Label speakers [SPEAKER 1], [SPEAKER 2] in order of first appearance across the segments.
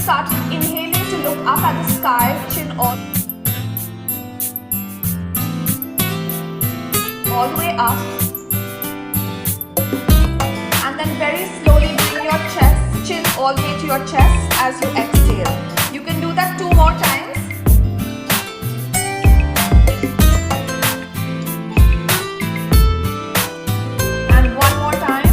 [SPEAKER 1] start inhaling to look up at the sky, chin all the way up. And then very slowly bring your chest, chin all the way to your chest as you exhale. You can do that 2 more times. And 1 more time.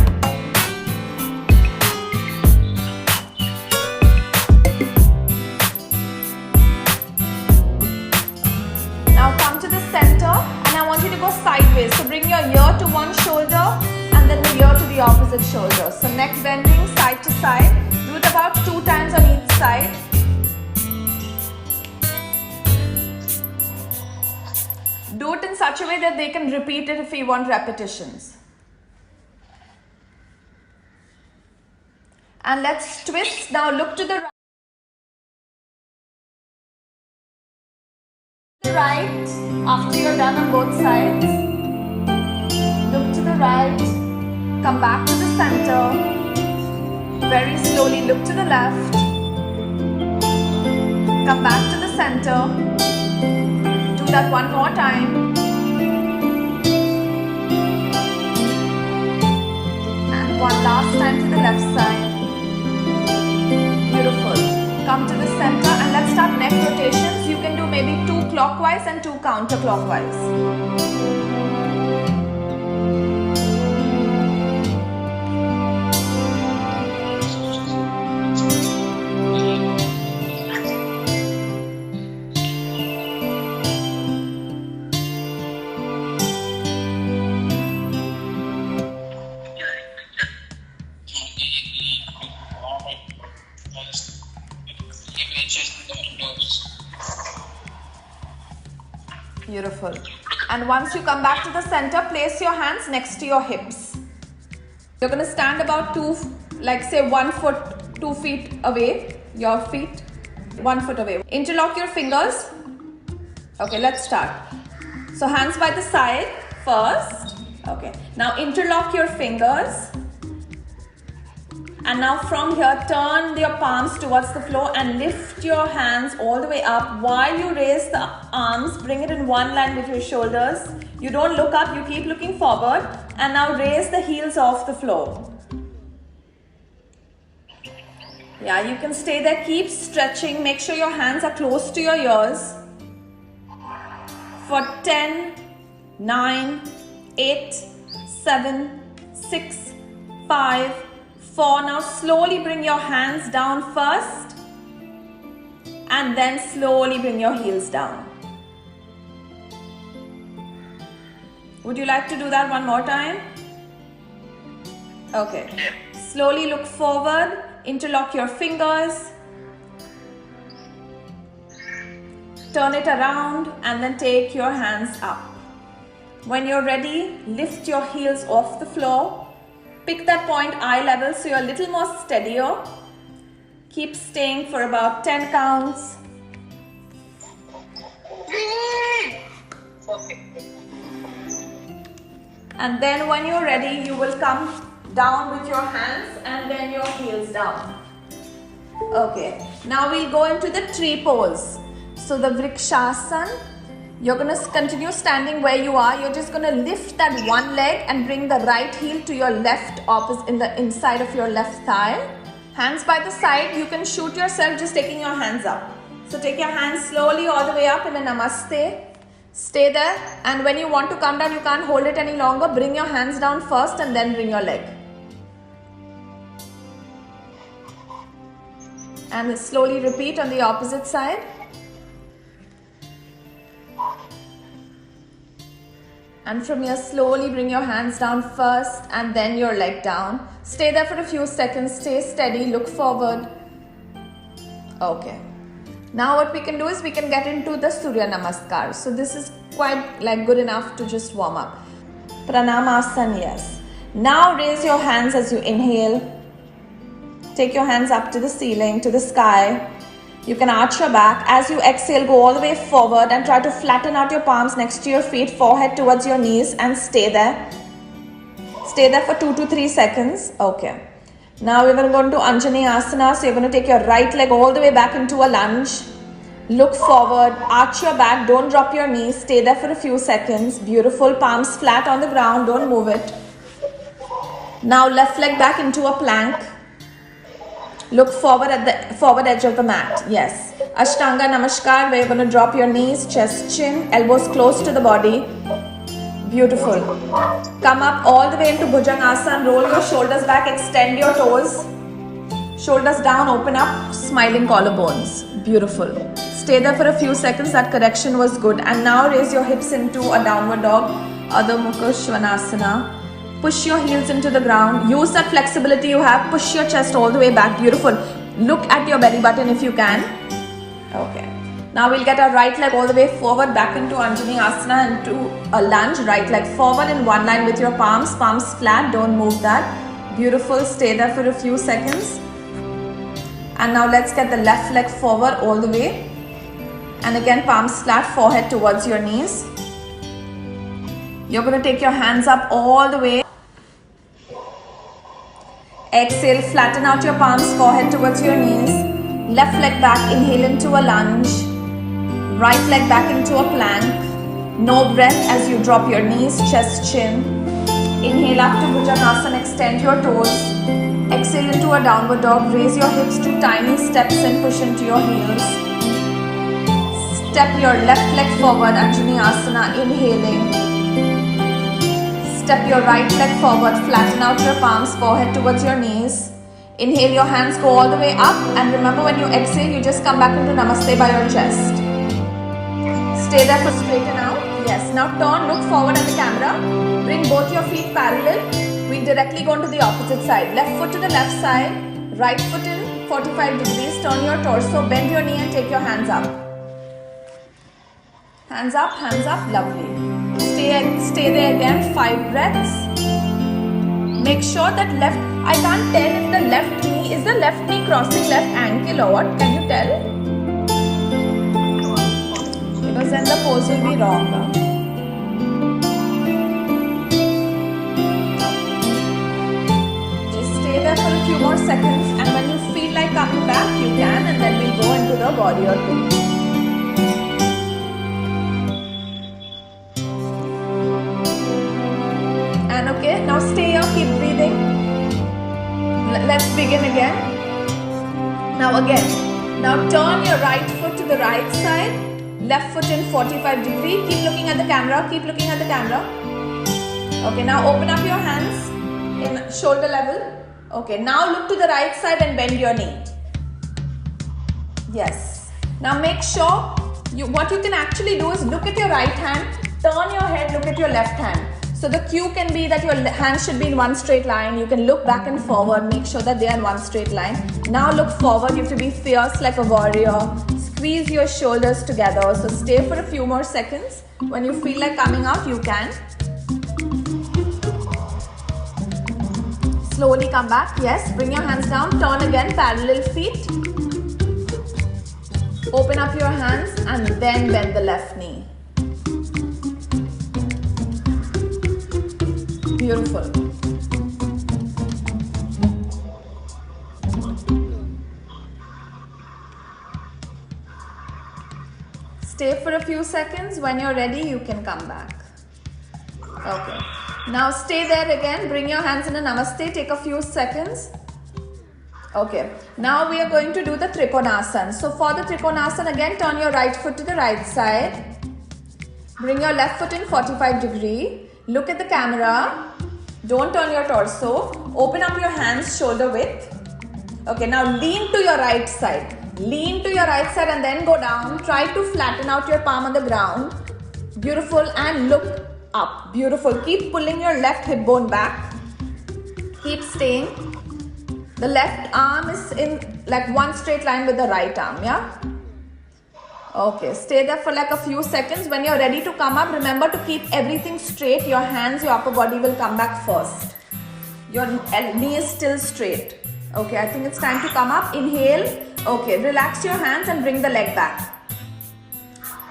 [SPEAKER 1] Now come to the center and I want you to go sideways. So bring your ear to one shoulder and then the ear to the opposite shoulder. So neck bending side to side. Do it about 2 times on each side. Do it in such a way that they can repeat it if you want repetitions. And let's twist. Now look to the right after you're done on both sides. Look to the right. Come back to the center. Very slowly look to the left. Come back to the center. Do that 1 more time. And 1 last time to the left side. Beautiful. Come to the center and let's start neck rotations. You can do maybe 2 clockwise and 2 counterclockwise. Beautiful. And once you come back to the center, place your hands next to your hips. You're going to stand about 1 foot, 2 feet away. Your feet 1 foot away. Interlock your fingers. Okay, let's start. So hands by the side first. Okay. Now interlock your fingers. And now from here, turn your palms towards the floor and lift your hands all the way up. While you raise the arms, bring it in one line with your shoulders. You don't look up, you keep looking forward. And now raise the heels off the floor. Yeah, you can stay there. Keep stretching. Make sure your hands are close to your ears. For 10, 9, 8, 7, 6, 5, 4. Now slowly bring your hands down first and then slowly bring your heels down. Would you like to do that 1 more time? Okay. Slowly look forward, interlock your fingers, turn it around and then take your hands up. When you're ready, lift your heels off the floor. Pick that point eye level so you're a little more steadier. Keep staying for about 10 counts. And then when you're ready, you will come down with your hands and then your heels down. Okay, now we'll go into the tree pose. So the Vrikshasana. You're going to continue standing where you are. You're just going to lift that one leg and bring the right heel to your left opposite in the inside of your left thigh. Hands by the side. You can shoot yourself just taking your hands up. So take your hands slowly all the way up in a namaste. Stay there. And when you want to come down, you can't hold it any longer. Bring your hands down first and then bring your leg. And slowly repeat on the opposite side. And from here, slowly bring your hands down first and then your leg down. Stay there for a few seconds. Stay steady. Look forward. Okay. Now what we can do is we can get into the Surya Namaskar. So this is quite good enough to just warm up. Pranamasana, yes. Now raise your hands as you inhale. Take your hands up to the ceiling, to the sky. You can arch your back. As you exhale, go all the way forward and try to flatten out your palms next to your feet, forehead towards your knees and stay there. Stay there for 2 to 3 seconds. Okay. Now we're going to go into Anjani Asana. So you're going to take your right leg all the way back into a lunge. Look forward, arch your back, don't drop your knees, stay there for a few seconds. Beautiful, palms flat on the ground, don't move it. Now left leg back into a plank. Look forward at the forward edge of the mat. Yes. Ashtanga Namaskar, where you're going to drop your knees, chest, chin, elbows close to the body. Beautiful. Come up all the way into Bhujangasana. Roll your shoulders back, extend your toes. Shoulders down, open up, smiling collarbones. Beautiful. Stay there for a few seconds. That correction was good. And now raise your hips into a downward dog, Adho Mukha Svanasana. Push your heels into the ground. Use that flexibility you have. Push your chest all the way back. Beautiful. Look at your belly button if you can. Okay. Now we'll get our right leg all the way forward back into Anjani Asana into a lunge. Right leg forward in one line with your palms. Palms flat. Don't move that. Beautiful. Stay there for a few seconds. And now let's get the left leg forward all the way. And again, palms flat, forehead towards your knees. You're going to take your hands up all the way. Exhale, flatten out your palms, forehead towards your knees. Left leg back, inhale into a lunge. Right leg back into a plank. No breath as you drop your knees, chest, chin. Inhale up to Bhujangasana, extend your toes. Exhale into a downward dog. Raise your hips to tiny steps and push into your heels. Step your left leg forward, Anjani Asana, inhaling. Step your right leg forward, flatten out your palms, forehead towards your knees. Inhale, your hands go all the way up, and remember when you exhale, you just come back into Namaste by your chest. Stay there for straighten out. Yes, now turn, look forward at the camera. Bring both your feet parallel. We directly go into the opposite side. Left foot to the left side, right foot in 45 degrees. Turn your torso, bend your knee and take your hands up. Hands up, lovely. Stay there again, 5 breaths. Make sure that left, I can't tell if the left knee, is the left knee crossing left ankle or what? Can you tell? Because then the pose will be wrong. There for a few more seconds, and when you feel like coming back, you can, and then we'll go into the warrior two. And okay, now stay here, keep breathing. Let's begin again. Now turn your right foot to the right side, left foot in 45 degrees. Keep looking at the camera, Okay, now open up your hands in shoulder level. Okay, now look to the right side and bend your knee. Yes. Now make sure, what you can actually do is look at your right hand, turn your head, look at your left hand. So the cue can be that your hands should be in one straight line. You can look back and forward, make sure that they are in one straight line. Now look forward, you have to be fierce like a warrior. Squeeze your shoulders together. So stay for a few more seconds. When you feel like coming out, you can. Slowly come back. Yes, bring your hands down. Turn again, parallel feet. Open up your hands and then bend the left knee. Beautiful. Stay for a few seconds. When you're ready, you can come back. Okay. Now stay there again, bring your hands in a namaste, take a few seconds. Okay, now we are going to do the Trikonasana. So for the Trikonasana, again turn your right foot to the right side. Bring your left foot in 45 degrees. Look at the camera. Don't turn your torso. Open up your hands shoulder width. Okay, now lean to your right side. Lean to your right side and then go down. Try to flatten out your palm on the ground. Beautiful, and look up. Beautiful. Keep pulling your left hip bone back. Keep staying. The left arm is in like one straight line with the right arm, yeah? Okay, stay there for like a few seconds. When you're ready to come up, remember to keep everything straight. Your hands, your upper body will come back first. Your knee is still straight. Okay, I think it's time to come up. Inhale. Okay, relax your hands and bring the leg back.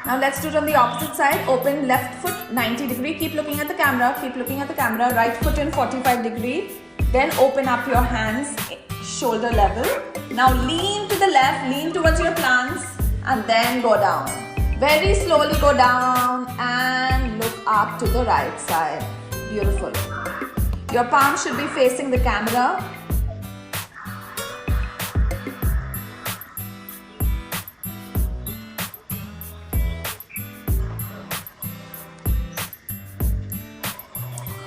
[SPEAKER 1] Now let's do it on the opposite side. Open left foot 90 degrees. Keep looking at the camera. Right foot in 45 degrees. Then open up your hands shoulder level. Now lean to the left, lean towards your plants, and then go down. Very slowly go down and look up to the right side. Beautiful. Your palm should be facing the camera.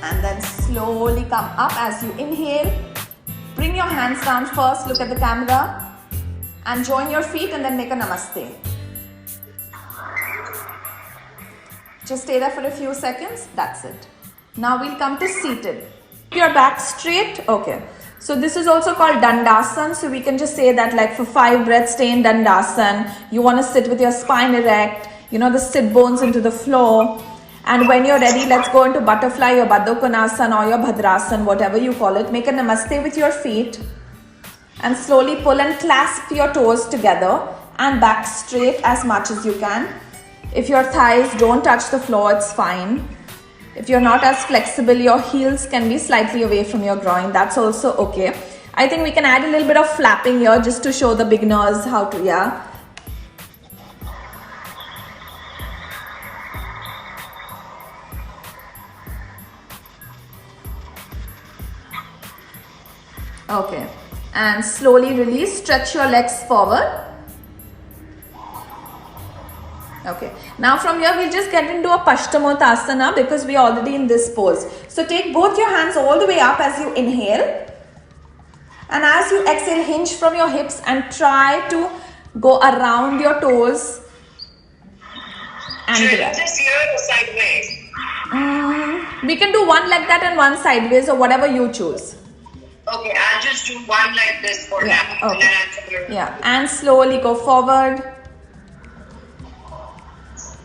[SPEAKER 1] And then slowly come up as you inhale. Bring your hands down first, look at the camera, and join your feet and then make a namaste. Just stay there for a few seconds, that's it. Now we'll come to seated. Keep your back straight, okay. So this is also called Dandasana, so we can just say that like for 5 breaths, stay in Dandasana. You want to sit with your spine erect, the sit bones into the floor. And when you're ready, let's go into butterfly or Baddha Konasana or your Bhadrasana, whatever you call it. Make a namaste with your feet and slowly pull and clasp your toes together and back straight as much as you can. If your thighs don't touch the floor, it's fine. If you're not as flexible, your heels can be slightly away from your groin. That's also okay. I think we can add a little bit of flapping here just to show the beginners how to, yeah. Okay, and slowly release, stretch your legs forward. Okay, now from here we'll just get into a Paschimottanasana because we're already in this pose. So take both your hands all the way up as you inhale. And as you exhale, hinge from your hips and try to go around your toes. And grab.
[SPEAKER 2] This here or sideways?
[SPEAKER 1] We can do one like that and one sideways or whatever you choose.
[SPEAKER 2] Okay, I'll just do one like this for now.
[SPEAKER 1] Okay.
[SPEAKER 2] And then
[SPEAKER 1] yeah, and slowly go forward.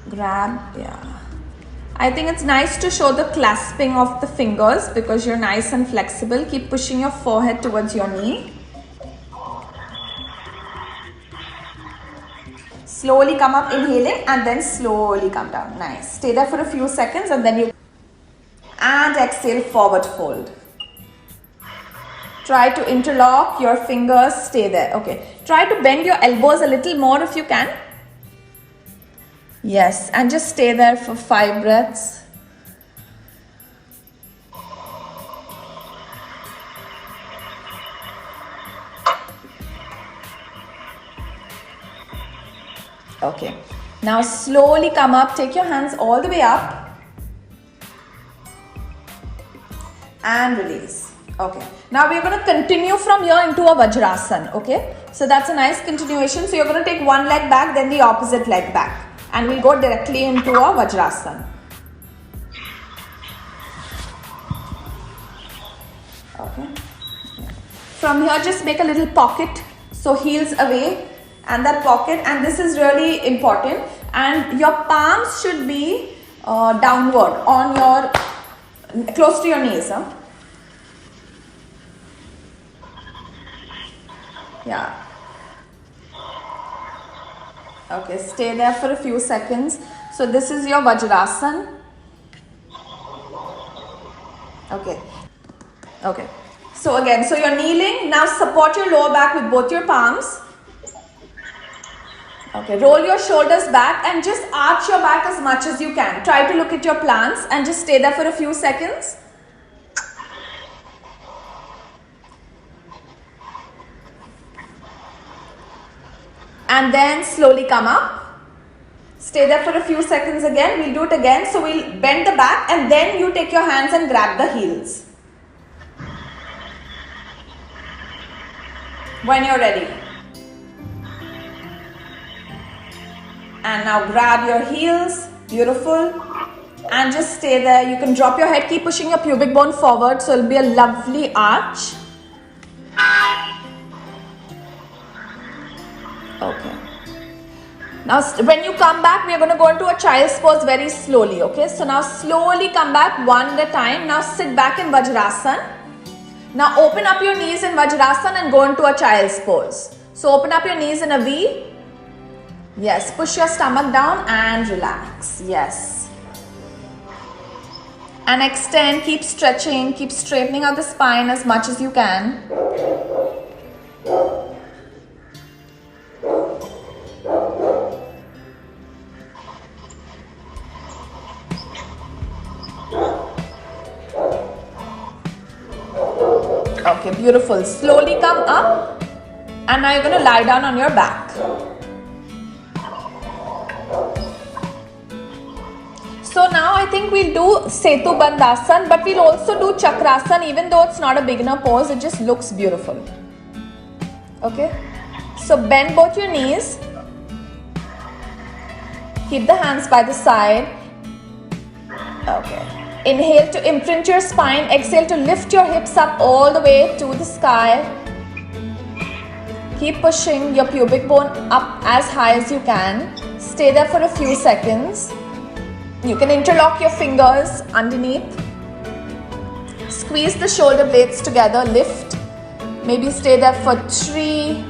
[SPEAKER 1] Grab, yeah. I think it's nice to show the clasping of the fingers because you're nice and flexible. Keep pushing your forehead towards your knee. Slowly come up, inhaling, and then slowly come down. Nice. Stay there for a few seconds and then you... And exhale, forward fold. Try to interlock your fingers, stay there. Okay. Try to bend your elbows a little more if you can. Yes, and just stay there for 5 breaths. Okay. Now slowly come up, take your hands all the way up. And release. Okay. Now we're going to continue from here into a Vajrasana. Okay. So that's a nice continuation. So you're going to take one leg back, then the opposite leg back. And we'll go directly into a Vajrasana. Okay. From here, just make a little pocket. So heels away and that pocket. And this is really important. And your palms should be downward on your, close to your knees. Huh? Yeah. Okay, stay there for a few seconds. So this is your Vajrasana. Okay. Okay. So again, so you're kneeling. Now support your lower back with both your palms. Okay, roll your shoulders back and just arch your back as much as you can. Try to look at your plants and just stay there for a few seconds. And then slowly come up. Stay there for a few seconds again. We'll do it again. So we'll bend the back and then you take your hands and grab the heels. When you're ready. And now grab your heels. Beautiful. And just stay there. You can drop your head. Keep pushing your pubic bone forward. So it'll be a lovely arch. Okay. Now when you come back, we are going to go into a child's pose very slowly. Okay. So now slowly come back one at a time. Now sit back in Vajrasana. Now open up your knees in Vajrasana and go into a child's pose. So open up your knees in a V. Yes. Push your stomach down and relax. Yes. And extend, keep stretching, keep straightening out the spine as much as you can. Okay, beautiful. Slowly come up, and now you're going to lie down on your back. So now I think we'll do Setu Bandhasan, but we'll also do Chakrasan, even though it's not a beginner pose, it just looks beautiful. Okay, so bend both your knees, keep the hands by the side. Okay, inhale to imprint your spine, exhale to lift your hips up all the way to the sky. Keep pushing your pubic bone up as high as you can. Stay there for a few seconds. You can interlock your fingers underneath. Squeeze the shoulder blades together, lift. Maybe stay there for 3,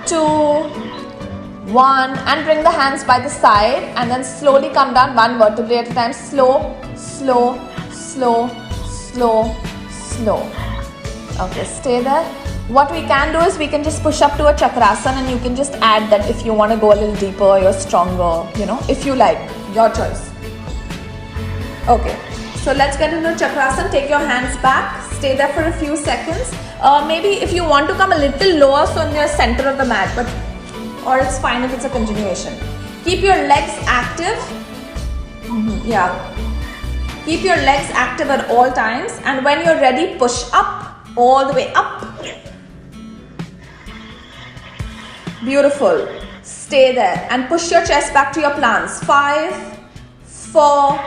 [SPEAKER 1] 2, 1, and bring the hands by the side, and then slowly come down one vertebrae at a time. Slow, slow, slow, slow, slow. Okay, stay there. What we can do is we can just push up to a Chakrasan, and you can just add that if you want to go a little deeper, you're stronger, if you like, your choice. Okay, so let's get into Chakrasan. Take your hands back, stay there for a few seconds. Maybe if you want to come a little lower, so in the center of the mat, or it's fine if it's a continuation. Keep your legs active. Yeah. Keep your legs active at all times, and when you're ready, push up, all the way up. Beautiful. Stay there and push your chest back to your plants. 5, 4,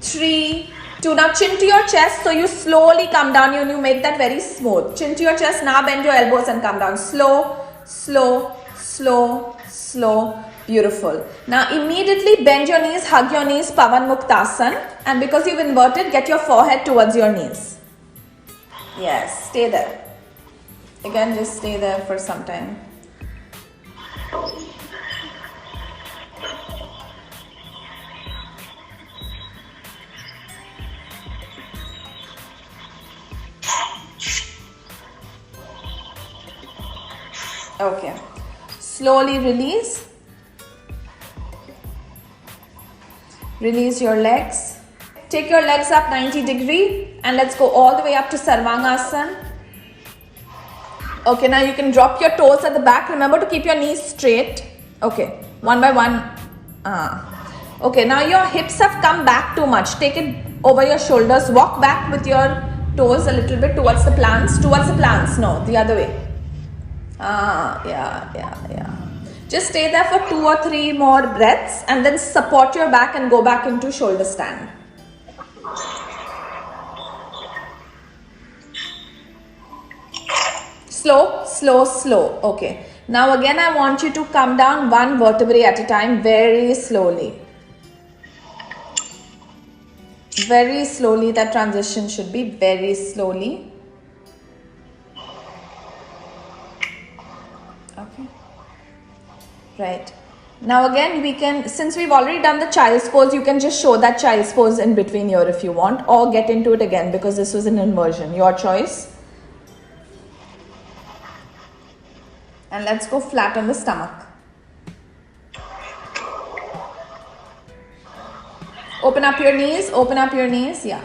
[SPEAKER 1] 3, 2. Now chin to your chest, so you slowly come down and you make that very smooth. Chin to your chest, now bend your elbows and come down. Slow, slow, slow, slow. Beautiful. Now immediately bend your knees, hug your knees, Pavan Muktasan. And because you've inverted, get your forehead towards your knees. Yes, stay there. Again, just stay there for some time. Okay, slowly release. Release your legs. Take your legs up 90 degree and let's go all the way up to Sarvangasana. Okay, now you can drop your toes at the back. Remember to keep your knees straight. Okay, one by one. Okay, now your hips have come back too much. Take it over your shoulders. Walk back with your toes a little bit towards the plants. Towards the plants. No, the other way. Yeah. Just stay there for 2 or 3 more breaths and then support your back and go back into shoulder stand. Slow, slow, slow. Okay. Now again I want you to come down one vertebrae at a time very slowly. Very slowly, that transition should be very slowly. Okay. Right. Now again we can, since we've already done the child's pose, you can just show that child's pose in between here if you want, or get into it again because this was an inversion. Your choice. And let's go flat on the stomach. Open up your knees, yeah.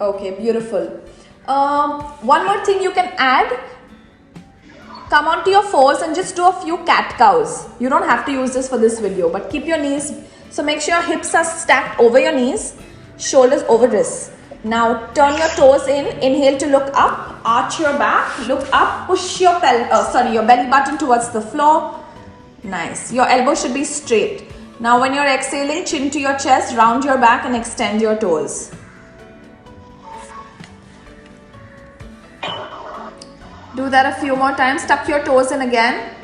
[SPEAKER 1] Okay, beautiful. One more thing you can add. Come onto your fours and just do a few cat cows. You don't have to use this for this video, but keep your knees. So make sure your hips are stacked over your knees, shoulders over wrists. Now turn your toes in. Inhale to look up. Arch your back. Look up. Push your belly button towards the floor. Nice. Your elbow should be straight. Now when you're exhaling, chin to your chest, round your back and extend your toes. Do that a few more times. Tuck your toes in again.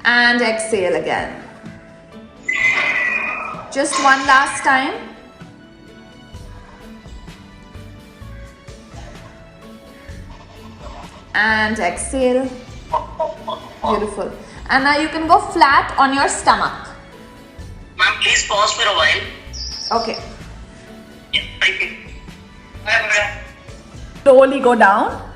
[SPEAKER 1] And exhale again. Just one last time. And exhale. Beautiful. And now you can go flat on your stomach.
[SPEAKER 2] Ma'am, please pause for a while.
[SPEAKER 1] Okay.
[SPEAKER 2] Yes, thank you. Bye-bye.
[SPEAKER 1] Slowly go down.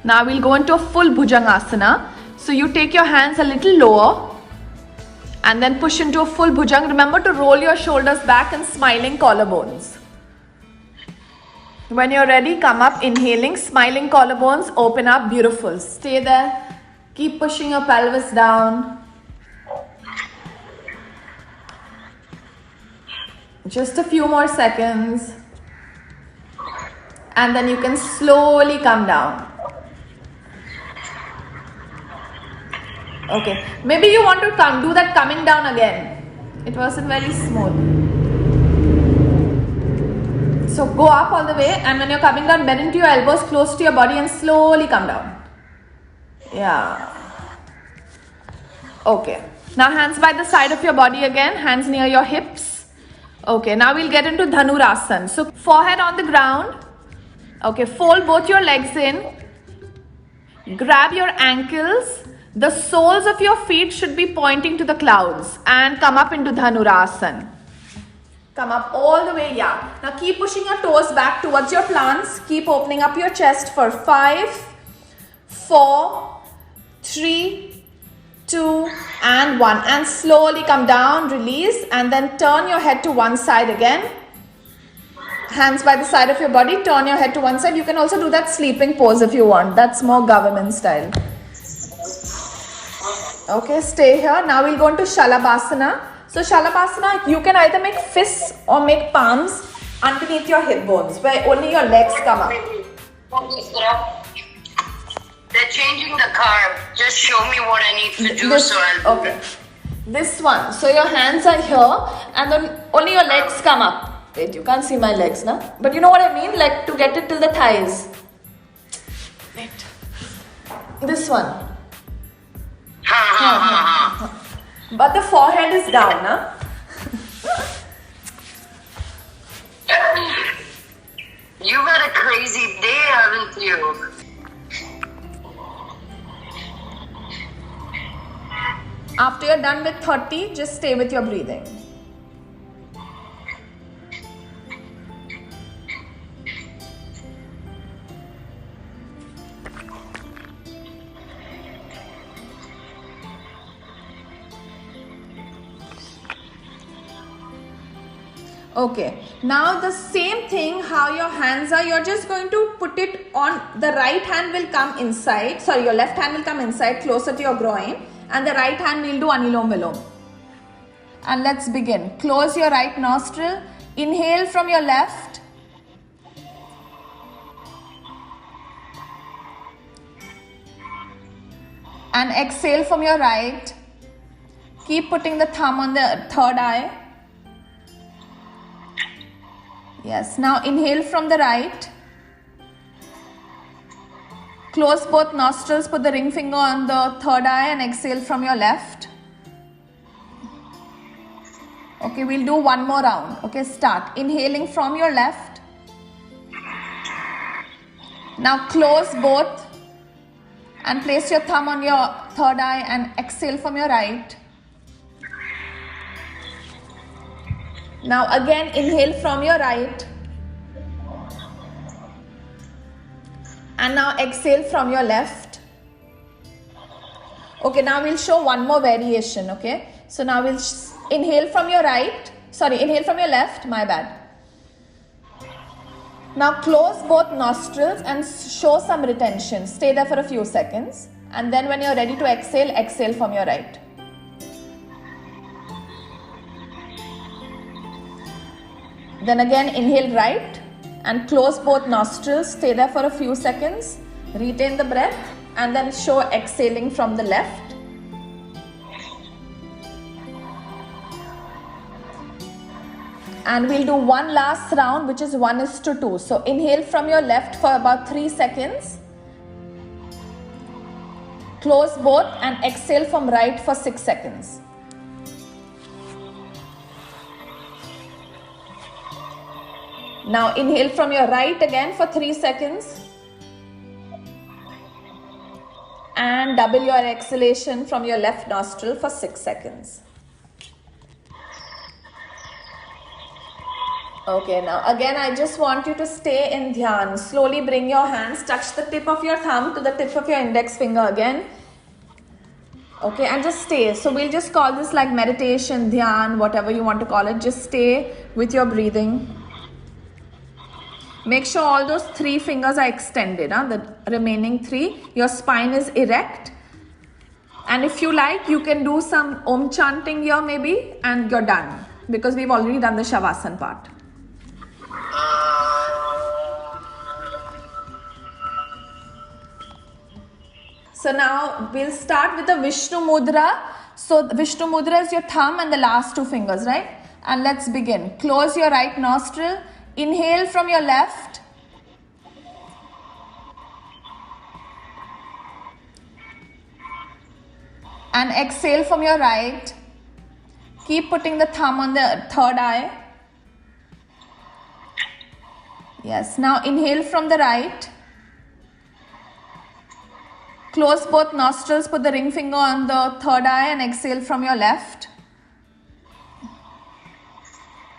[SPEAKER 1] Now we'll go into a full Bhujangasana. So you take your hands a little lower and then push into a full Bhujang. Remember to roll your shoulders back and smiling collarbones. When you're ready, come up, inhaling, smiling collarbones, open up, beautiful. Stay there. Keep pushing your pelvis down. Just a few more seconds. And then you can slowly come down. Okay, maybe you want to do that coming down again. It wasn't very smooth. So go up all the way, and when you're coming down, bend into your elbows close to your body and slowly come down. Yeah. Okay. Now hands by the side of your body again, hands near your hips. Okay, now we'll get into Dhanurasana. So forehead on the ground. Okay, fold both your legs in. Grab your ankles. The soles of your feet should be pointing to the clouds and come up into Dhanurasana. Come up all the way, yeah. Now keep pushing your toes back towards your plants. Keep opening up your chest for 5, 4, 3, 2 and 1. And slowly come down, release, and then turn your head to one side again. Hands by the side of your body, turn your head to one side. You can also do that sleeping pose if you want. That's more government style. Okay, stay here. Now we'll go into Shalabhasana. So Shalabhasana, you can either make fists or make palms underneath your hip bones, where only your legs come up.
[SPEAKER 2] They're changing the carb. Just show me what I need to do so I'll do it.
[SPEAKER 1] This one. So your hands are here and then only your legs come up. Wait, you can't see my legs now. But you know what I mean? Like to get it till the thighs. Wait. This one. But the forehead is down, huh?
[SPEAKER 2] You've had a crazy day, haven't you?
[SPEAKER 1] After you're done with 30, just stay with your breathing. Okay, now the same thing how your hands are, you're just going to put it on, the right hand will come inside, sorry, your left hand will come inside closer to your groin, and the right hand will do Anulom Vilom. And let's begin. Close your right nostril, inhale from your left, and exhale from your right. Keep putting the thumb on the third eye. Yes, now inhale from the right. Close both nostrils, put the ring finger on the third eye and exhale from your left. Okay, we'll do one more round. Okay, start. Inhaling from your left. Now close both and place your thumb on your third eye and exhale from your right. Now again inhale from your right. And now exhale from your left. Okay, now we'll show one more variation, okay? So now we'll inhale from your right. Sorry, inhale from your left, my bad. Now close both nostrils and show some retention. Stay there for a few seconds. And then when you're ready to exhale, exhale from your right. Then again inhale right and close both nostrils. Stay there for a few seconds. Retain the breath and then show exhaling from the left. And we'll do one last round, which is 1:2. So inhale from your left for about 3 seconds. Close both and exhale from right for 6 seconds. Now inhale from your right again for 3 seconds. and double your exhalation from your left nostril for 6 seconds. Okay, now again I just want you to stay in dhyan. Slowly bring your hands, touch the tip of your thumb to the tip of your index finger again. Okay, and just stay. So we'll just call this like meditation, dhyan, whatever you want to call it. Just stay with your breathing. Make sure all those 3 fingers are extended, the remaining 3. Your spine is erect. And if you like, you can do some Om chanting here maybe, and you're done. Because we've already done the Shavasana part. So now we'll start with the Vishnu Mudra. So Vishnu Mudra is your thumb and the last 2 fingers, right? And let's begin. Close your right nostril. Inhale from your left. And exhale from your right. Keep putting the thumb on the third eye. Yes, now inhale from the right. Close both nostrils, put the ring finger on the third eye and exhale from your left.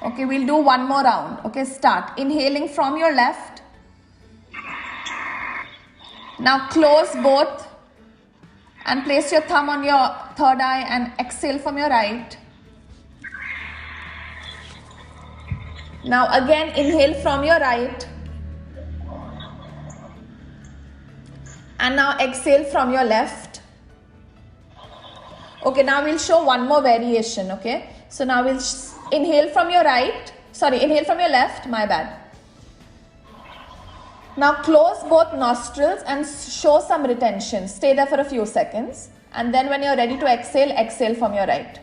[SPEAKER 1] Okay, we'll do one more round. Okay, start. Inhaling from your left. Now close both and place your thumb on your third eye and exhale from your right. Now again inhale from your right. And now exhale from your left. Okay, now we'll show one more variation, okay? So now we'll inhale from your right. Inhale from your left, my bad. Now close both nostrils and show some retention. Stay there for a few seconds. And then when you're ready to exhale, exhale from your right.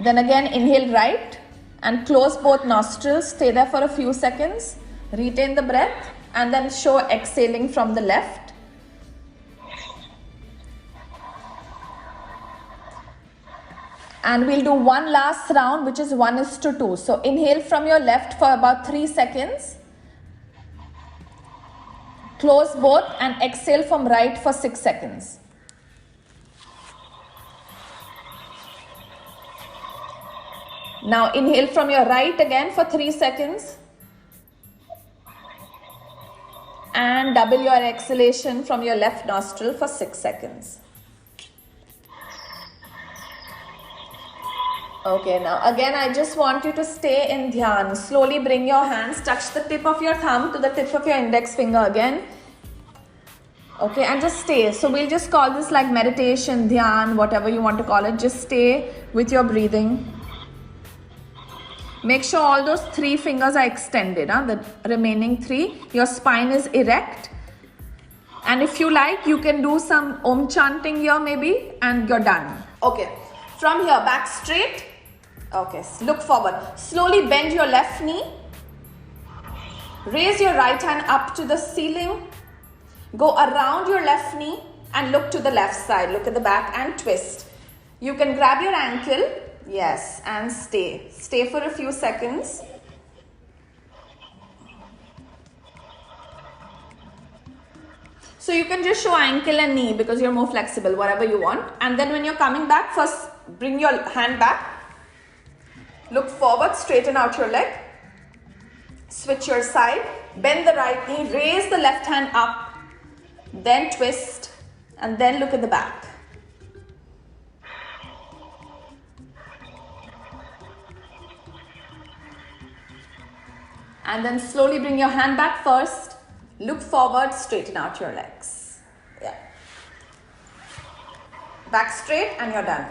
[SPEAKER 1] Then again inhale right. And close both nostrils, stay there for a few seconds, retain the breath, and then show exhaling from the left. And we'll do one last round, which is 1:2. So inhale from your left for about 3 seconds. Close both and exhale from right for 6 seconds. Now inhale from your right again for 3 seconds. And double your exhalation from your left nostril for 6 seconds. Okay, now again I just want you to stay in dhyan. Slowly bring your hands, touch the tip of your thumb to the tip of your index finger again. Okay, and just stay. So we'll just call this like meditation, dhyan, whatever you want to call it. Just stay with your breathing. Make sure all those 3 fingers are extended, the remaining 3. Your spine is erect. And if you like, you can do some Om chanting here maybe, and you're done. Okay, from here, back straight. Okay, look forward. Slowly bend your left knee. Raise your right hand up to the ceiling. Go around your left knee and look to the left side. Look at the back and twist. You can grab your ankle. Yes, and stay. Stay for a few seconds. So you can just show ankle and knee because you're more flexible, whatever you want. And then when you're coming back, first bring your hand back. Look forward, straighten out your leg. Switch your side. Bend the right knee, raise the left hand up. Then twist and then look at the back. And then slowly bring your hand back first. Look forward, straighten out your legs. Yeah. Back straight and you're done.